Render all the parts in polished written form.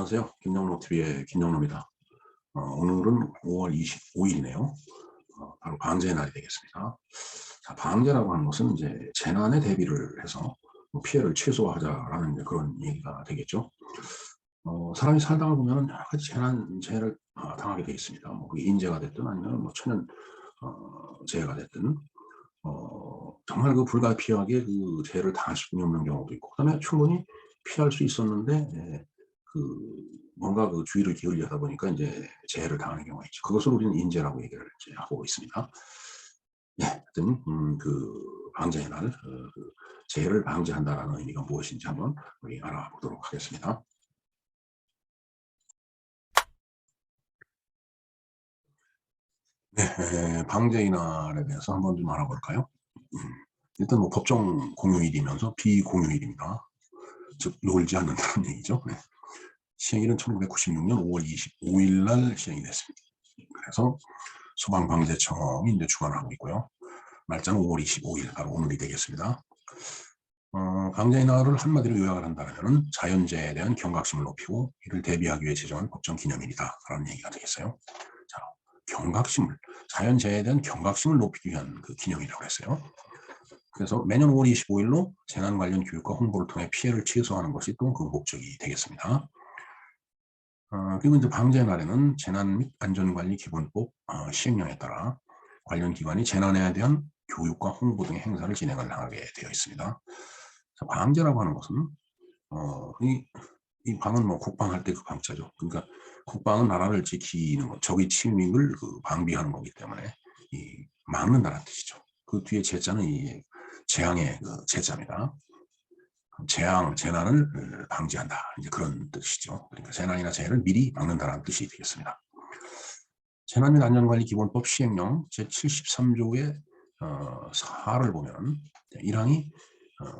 안녕하세요. 김영로TV의 김영로입니다. 오늘은 5월 25일이네요. 바로 방제의 날이 되겠습니다. 자, 방제라고 하는 것은 이제 재난에 대비를 해서 뭐 피해를 최소화하자라는 그런 얘기가 되겠죠. 사람이 살다가 보면 여러 가지 재해를 당하게 되어 있습니다. 뭐 그게 인재가 됐든 아니면 뭐 천연 재해가 됐든 정말 그 불가피하게 그 재해를 당할 수밖에 없는 경우도 있고, 그다음에 충분히 피할 수 있었는데 뭔가 그 주의를 기울이다 보니까 이제 재해를 당하는 경우가 있죠. 그것을 우리는 인재라고 얘기를 이제 하고 있습니다. 네, 하여튼 그 방제의 날, 그 재해를 방지한다라는 의미가 무엇인지 한번 우리 알아보도록 하겠습니다. 네, 방제의 날에 대해서 한번 좀 알아볼까요? 일단 뭐 법정 공휴일이면서 비공휴일입니다. 즉 놀지 않는다는 얘기죠. 네. 시행일은 1996년 5월 25일 날 시행이 됐습니다. 그래서 소방방재청이 이제 주관을 하고 있고요. 날짜는 5월 25일, 바로 오늘이 되겠습니다. 방제의 날을 한마디로 요약을 한다면 자연재해에 대한 경각심을 높이고 이를 대비하기 위해 제정한 법정 기념일이다 라는 얘기가 되겠어요. 자, 경각심을, 자연재해에 대한 경각심을 높이기 위한 그 기념이라고 했어요. 그래서 매년 5월 25일로 재난 관련 교육과 홍보를 통해 피해를 최소화하는 것이 또 그 목적이 되겠습니다. 그리고 이제 방제의 날에는 재난 및 안전관리 기본법 시행령에 따라 관련 기관이 재난에 대한 교육과 홍보 등의 행사를 진행을 하게 되어 있습니다. 방제라고 하는 것은 이 방은 뭐 국방할 때 그 방자죠. 그러니까 국방은 나라를 지키는 것, 적의 침입을 그 방비하는 거기 때문에 이 막는다는 뜻이죠. 그 뒤에 제자는 이 재앙의 그 제자입니다. 재난을 방지한다. 이제 그런 뜻이죠. 그러니까 재난이나 재해를 미리 막는다는 뜻이 되겠습니다. 재난 및 안전관리 기본법 시행령 제73조의 4를 보면 1항이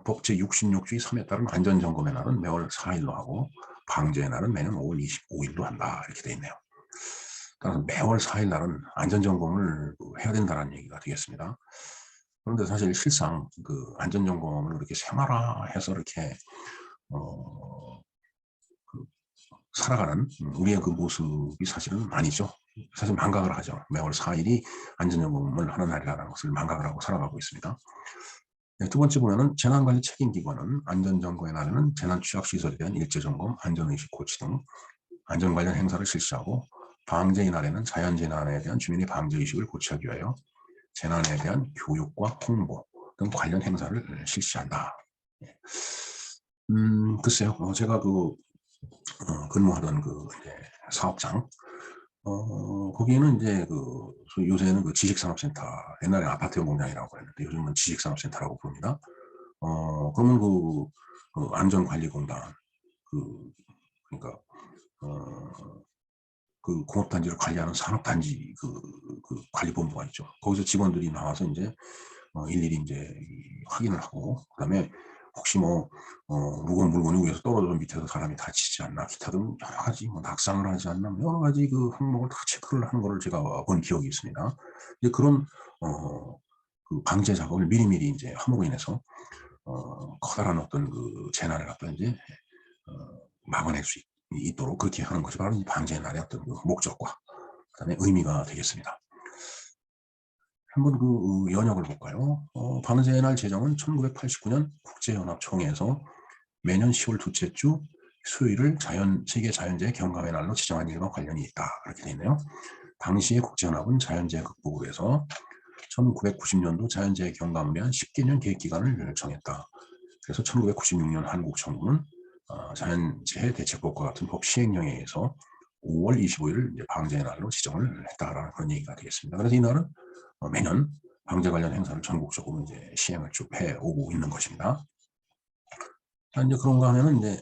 법 제66조의 3에 따른 안전점검의 날은 매월 4일로 하고 방제의 날은 매년 5월 25일로 한다. 이렇게 되어 있네요. 따라서 매월 4일 날은 안전점검을 해야 된다는 얘기가 되겠습니다. 그런데 사실 실상 그 안전점검을 이렇게 생활화해서 이렇게 그 살아가는 우리의 그 모습이 사실은 아니죠. 사실 망각을 하죠. 매월 4일이 안전점검을 하는 날이라는 것을 망각을 하고 살아가고 있습니다. 네, 두 번째 보면은 재난관리 책임기관은 안전점검의 날에는 재난취약시설에 대한 일제점검, 안전의식 고치 등 안전 관련 행사를 실시하고, 방제의 날에는 자연재난에 대한 주민의 방제의식을 고취하기 위하여 재난에 대한 교육과 홍보 등 관련 행사를 실시한다. 글쎄요. 제가 근무하던 그 이제 사업장, 거기에는 이제 요새는 그 지식산업센터, 옛날에 아파트형 공장이라고 했는데 요즘은 지식산업센터라고 부릅니다. 그러면 안전관리공단, 그러니까, 그 공업단지를 관리하는 산업단지 관리본부가 있죠. 거기서 직원들이 나와서 이제 일일이 이제 확인을 하고, 그다음에 혹시 무거운 물건이 위에서 떨어져서 밑에서 사람이 다치지 않나, 기타 등 여러 가지 낙상을 하지 않나, 여러 가지 그 항목을 다 체크를 하는 거를 제가 본 기억이 있습니다. 이제 그런 그 방제 작업을 미리미리 이제 함으로 인해서 커다란 어떤 그 재난을 갖다 이제 막아낼 수 있도록 그렇게 하는 것이 바로 이 방제의 날의 어떤 그 목적과 그다음에 의미가 되겠습니다. 한번 그 연역을 볼까요? 방제의 날 제정은 1989년 국제연합총회에서 매년 10월 둘째 주 수요일을 세계 자연재해 경감의 날로 지정한 일과 관련이 있다. 이렇게 되어 있네요. 당시의 국제연합은 자연재해 극복을 위해서 1990년도 자연재해 경감을 위한 10개년 계획기간을 정했다. 그래서 1996년 한국 정부는 자연재해 대책법과 같은 법 시행령에 의해서 5월 25일을 이제 방제의 날로 지정을 했다라는 그런 얘기가 되겠습니다. 그래서 이 날은 매년 방제 관련 행사를 전국적으로 이제 시행을 쭉 해오고 있는 것입니다. 이제 그런가 하면은 이제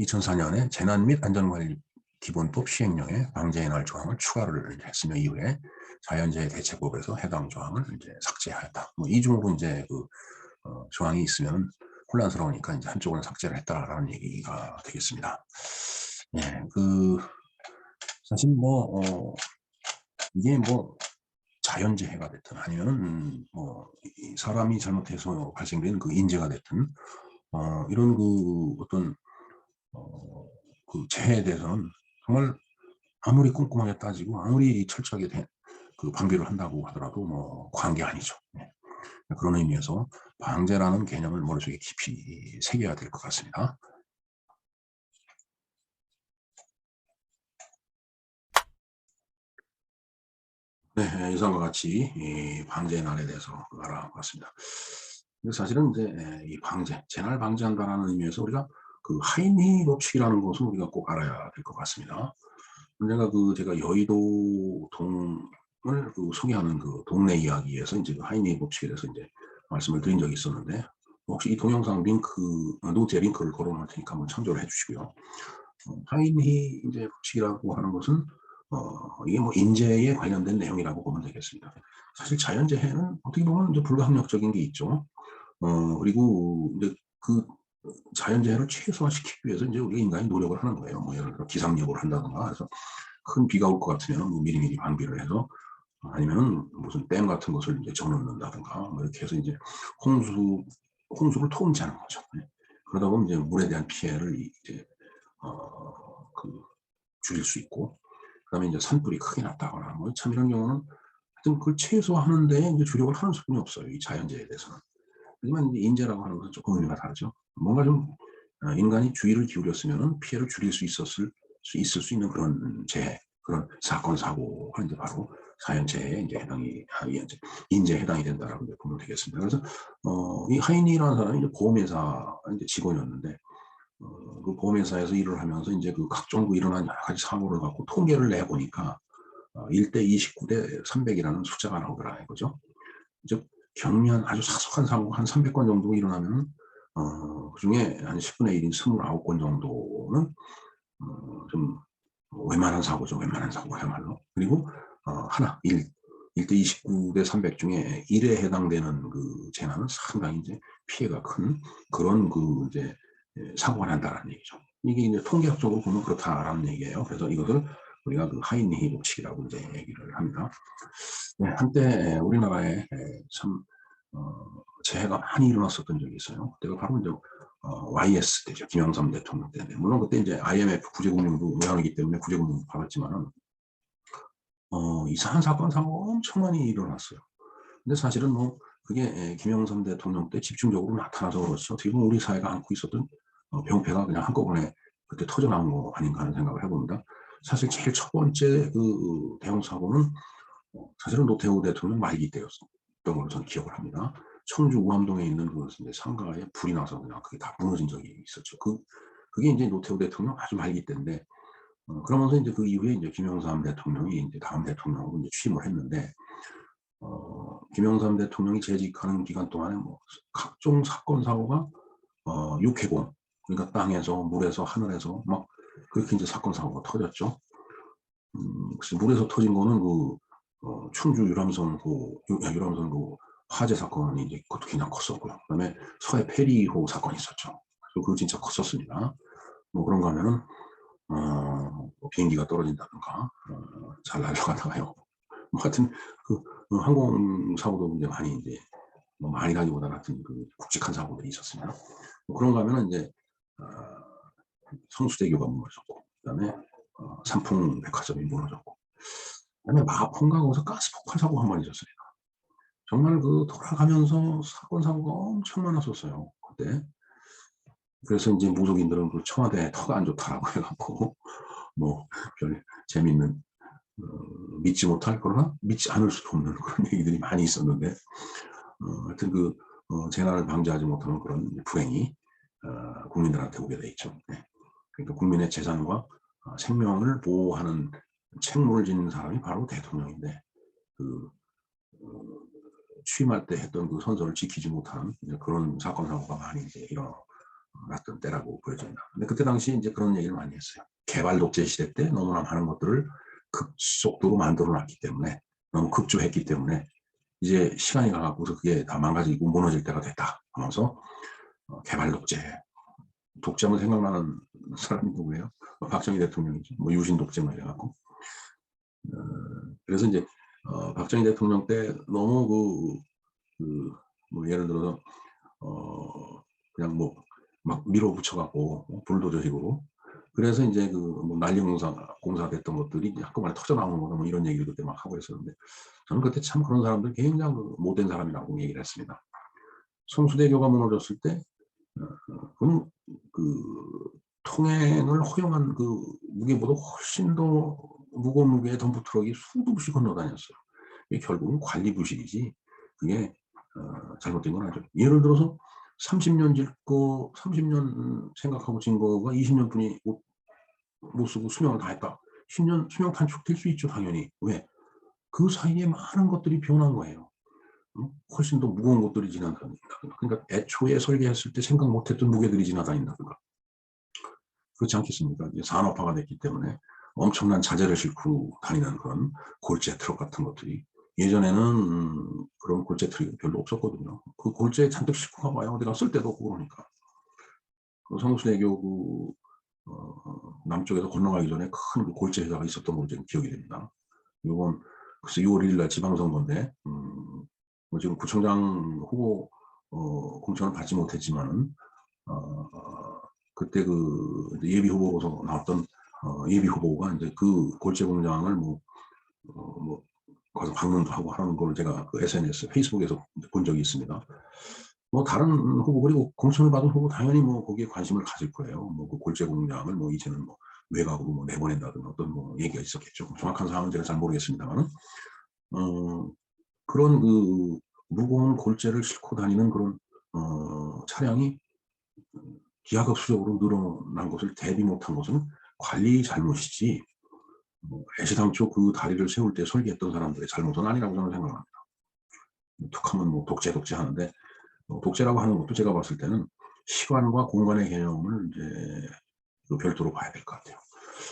2004년에 재난 및 안전관리 기본법 시행령에 방제의 날 조항을 추가를 했으며 이후에 자연재해 대책법에서 해당 조항을 이제 삭제하였다. 이 중으로 이제 조항이 있으면 혼란스러우니까 이제 한쪽은 삭제를 했다라는 얘기가 되겠습니다. 네, 사실 이게 자연재해가 됐든 아니면은 사람이 잘못해서 발생된 그 인재가 됐든 이런 어떤 그 재해에 대해서는 정말 아무리 꼼꼼하게 따지고 아무리 철저하게 그 방비를 한다고 하더라도 뭐 과한 게 아니죠. 네. 그런 의미에서 방제라는 개념을 머릿속에 깊이 새겨야 될 것 같습니다. 네, 이상과 같이 이 방제 난에 대해서 알아봤습니다. 근데 사실은 이제 이 방제, 재난을 방지한다는 의미에서 우리가 그 하이니 법칙이라는 것을 우리가 꼭 알아야 될 것 같습니다. 언젠가 그 제가 여의도 동을 그 소개하는 그 동네 이야기에서 이제 그 하이니 법칙에 대해서 이제 말씀을 드린 적이 있었는데, 혹시 이 동영상 노트에 링크를 걸어 놓을 테니까 한번 참조를 해 주시고요. 하이니 이제 법칙이라고 하는 것은 이게 뭐 인재에 관련된 내용이라고 보면 되겠습니다. 사실 자연재해는 어떻게 보면 이제 불가항력적인 게 있죠. 그리고 이제 그 자연재해를 최소화시키기 위해서 이제 우리가 인간이 노력을 하는 거예요. 뭐 예를 들어 기상예보를 한다든가 해서 큰 비가 올 것 같으면 뭐 미리미리 방비를 해서, 아니면은 무슨 댐 같은 것을 이제 정놓는다든가 뭐 이렇게 해서 이제 홍수를 통제하는 거죠. 네. 그러다 보면 이제 물에 대한 피해를 이제 그 줄일 수 있고, 그다음에 이제 산불이 크게 났다거나 뭐 참 이런 경우는 하여튼 그걸 최소화하는 데 이제 주력을 하는 수준이 없어요. 이 자연재해에 대해서는. 하지만 이제 인재라고 하는 것은 조금 의미가 다르죠. 뭔가 좀 인간이 주의를 기울였으면은 피해를 줄일 있을 수 있는 그런 재해, 그런 사건 사고가 이제 바로 자연재해에 이제 이제 인재에 해당이 된다라고 이제 보면 되겠습니다. 그래서 이 하인이라는 사람이 이제 보험회사 이제 직원이었는데, 그 보험회사에서 일을 하면서 이제 그 각종 그 일어난 여러 가지 사고를 갖고 통계를 내 보니까 1대 29대 300이라는 숫자가 나오더라 이거죠. 즉 경미한 아주 사소한 사고 한 300건 정도 일어나면 그중에 한 10분의 1인 29건 정도는 좀 웬만한 사고죠. 웬만한 사고야말로. 그리고 하나 1대 29대 300 중에 1에 해당되는 그 재난은 상당히 이제 피해가 큰 그런 그 이제 사고가 난다는 얘기죠. 이게 이제 통계학적으로 보면 그렇다라는 얘기예요. 그래서 이것을 우리가 그 하이니히 법칙이라고 이제 얘기를 합니다. 네, 한때 우리나라에 참 재해가 많이 일어났었던 적이 있어요. 그때가 바로 이제 YS 때죠. 김영삼 대통령 때인데, 물론 그때 이제 IMF 구제금융도 외환위기 때문에 구제금융도 받았지만은 이상한 사고가 엄청 많이 일어났어요. 근데 사실은 뭐 그게 김영삼 대통령 때 집중적으로 나타나서 그렇죠. 어떻게 보면 우리 사회가 안고 있었던 병폐가 그냥 한꺼번에 그때 터져 나온 거 아닌가 하는 생각을 해봅니다. 사실 제일 첫 번째 그 대형 사고는 사실은 노태우 대통령 말기 때였던 걸로 저는 기억을 합니다. 청주 우암동에 있는 그 상가에 불이 나서 그냥 그게 다 무너진 적이 있었죠. 그게 이제 노태우 대통령 아주 말기 때인데, 그러면서 이제 그 이후에 이제 김영삼 대통령이 이제 다음 대통령으로 이제 취임을 했는데, 김영삼 대통령이 재직하는 기간 동안에 뭐 각종 사건 사고가 육해공, 그러니까 땅에서 물에서 하늘에서 막 그렇게 이제 사건 사고가 터졌죠. 그래서 물에서 터진 거는 그 충주 유람선호 화재 사건이 이제 그것도 그냥 컸었고요. 그다음에 서해 페리호 사건이 있었죠. 그래서 그거 진짜 컸었습니다. 뭐 그런가 하면은 뭐 비행기가 떨어진다든가 잘 날아가다가요. 뭐 하여튼 그 항공 사고도 이제 많이 이제 뭐 많이라기보다는 하여튼 그 굵직한 사고들이 있었습니다. 뭐 그런가 하면은 이제 성수대교가 무너졌고, 그다음에 삼풍백화점이 무너졌고, 그다음에 마포인가 거기서 가스 폭발 사고 한 번 있었습니다. 정말 그 돌아가면서 사건 사고가 엄청 많았었어요 그때. 그래서 이제 무속인들은 그 청와대 터가 안 좋다라고 해갖고 뭐 별 재밌는 믿지 못할 거나 믿지 않을 수도 없는 그런 얘기들이 많이 있었는데, 하여튼 그 재난을 방지하지 못하는 그런 불행이 국민들한테 오게 돼 있죠. 네. 그러니까 국민의 재산과 생명을 보호하는 책무를 지는 사람이 바로 대통령인데, 그 취임할 때 했던 그 선서를 지키지 못하는 그런 사건 사고가 많이 이제 일어났던 때라고 보여집니다. 근데 그때 당시 이제 그런 얘기를 많이 했어요. 개발 독재 시대 때 너무나 많은 것들을 급속도로 만들어 놨기 때문에, 너무 급조했기 때문에 이제 시간이 가갖고서 그게 다 망가지고 무너질 때가 됐다 하면서 개발 독재, 독재하면 생각나는 사람이 누구예요? 박정희 대통령이죠. 뭐 유신 독재만 해갖고. 그래서 이제 박정희 대통령 때 너무 뭐 예를 들어서 그냥 뭐 막 밀어붙여갖고 불도저식으로 그래서 이제 그 뭐 난리 공사 됐던 것들이 이제 한꺼번에 터져 나오는 거다 뭐 이런 얘기를 그때 막 하고 했었는데 저는 그때 참 그런 사람들 굉장히 그 못된 사람이라고 얘기를 했습니다. 성수대교가 무너졌을 때 그건 그 통행을 허용한 그 무게보다 훨씬 더 무거운 무게의 덤프 트럭이 수도 없이 건너다녔어요. 이게 결국은 관리 부실이지 그게 잘못된 건 아니죠. 예를 들어서 30년 질 거 30년 생각하고 진 거가 20년 분이 못 쓰고 수명을 다했다. 10년 수명 단축될 수 있죠, 당연히. 왜? 그 사이에 많은 것들이 변한 거예요. 훨씬 더 무거운 것들이 지나다닌다든가. 그러니까 애초에 설계했을 때 생각 못했던 무게들이 지나다닌다든가. 그렇지 않겠습니까? 이제 산업화가 됐기 때문에 엄청난 자재를 싣고 다니는 그런 골재 트럭 같은 것들이 예전에는 그런 골재 트럭이 별로 없었거든요. 그 골재 잔뜩 싣고 가봐야 어디가 쓸 데도 없고 그러니까. 그 성수대교 남쪽에서 건너가기 전에 큰 그 골재 회사가 있었던 걸로 지금 기억이 됩니다. 이건 글쎄 6월 1일 날 지방선거인데 뭐 지금 구청장 후보 공천을 받지 못했지만은 그때 그 예비 후보로서 나왔던 예비 후보가 이제 그 골재 공장을 뭐 가서 방문도 하고 하는 걸 제가 그 SNS, 페이스북에서 본 적이 있습니다. 뭐 다른 후보 그리고 공천을 받은 후보 당연히 뭐 거기에 관심을 가질 거예요. 뭐 그 골재 공장을 뭐 이제는 뭐 외곽으로 뭐 내보낸다든가 어떤 뭐 얘기가 있었겠죠. 정확한 사항은 제가 잘 모르겠습니다만은 그런 그 무거운 골재를 싣고 다니는 그런 차량이 기하급수적으로 늘어난 것을 대비 못한 것은 관리 잘못이지 애시당초 그 다리를 세울 때 설계했던 사람들의 잘못은 아니라고 저는 생각합니다. 툭하면 뭐 독재 하는데 독재라고 하는 것도 제가 봤을 때는 시간과 공간의 개념을 이제 별도로 봐야 될 것 같아요.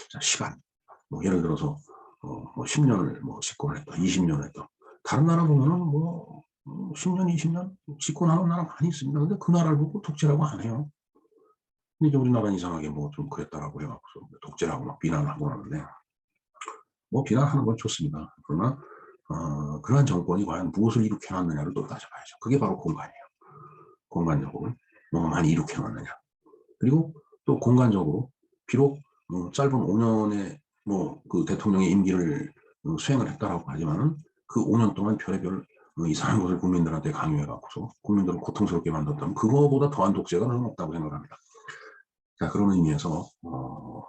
자, 시간. 뭐 예를 들어서 뭐 10년을 뭐 집권을 했다, 20년을 했다. 다른 나라 보면은 뭐 10년, 20년 집권하는 나라 많이 있습니다. 근데 그 나라를 보고 독재라고 안 해요. 근데 이제 우리나라는 이상하게 뭐 좀 그랬다라고 해갖고 독재라고 막 비난하고 하는데 뭐 비난하는 건 좋습니다. 그러나 그러한 정권이 과연 무엇을 일으켜 놨느냐를 또 따져봐야죠. 그게 바로 공간이에요. 공간적으로 뭐가 많이 일으켜 놨느냐. 그리고 또 공간적으로 비록 짧은 5년의 뭐 그 대통령의 임기를 수행을 했다라고 하지만은 그 5년 동안 별의별 이상한 것을 국민들한테 강요해 갖고서 국민들을 고통스럽게 만들었다면 그거보다 더한 독재가 는 없다고 생각합니다. 자, 그런 의미에서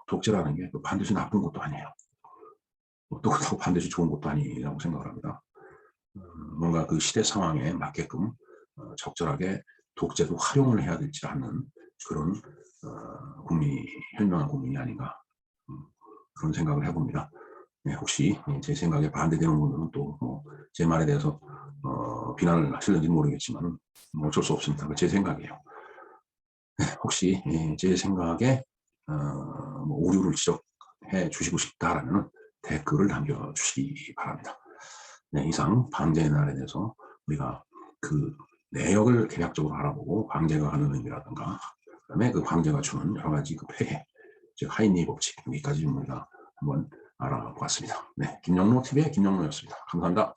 독재라는 게 반드시 나쁜 것도 아니에요. 또 그렇다고 반드시 좋은 것도 아니라고 생각을 합니다. 뭔가 그 시대 상황에 맞게끔 적절하게 독재도 활용을 해야 될지 않는 그런 국민이 현명한 국민이 아닌가 그런 생각을 해봅니다. 네, 혹시 제 생각에 반대되는 분들은 또 제 말에 대해서 비난을 하실는지 모르겠지만 어쩔 수 없습니다. 제 생각이에요. 네, 혹시 제 생각에 뭐 오류를 지적해 주시고 싶다라면 댓글을 남겨주시기 바랍니다. 네, 이상 방제의 날에 대해서 우리가 그 내역을 개략적으로 알아보고 방제가 하는 의미라든가 그다음에 그 방제가 주는 여러 가지 그 폐해, 즉 하인리 법칙 여기까지 우리가 한번 알아보았습니다. 네, 김영로 TV의 김영로였습니다. 감사합니다.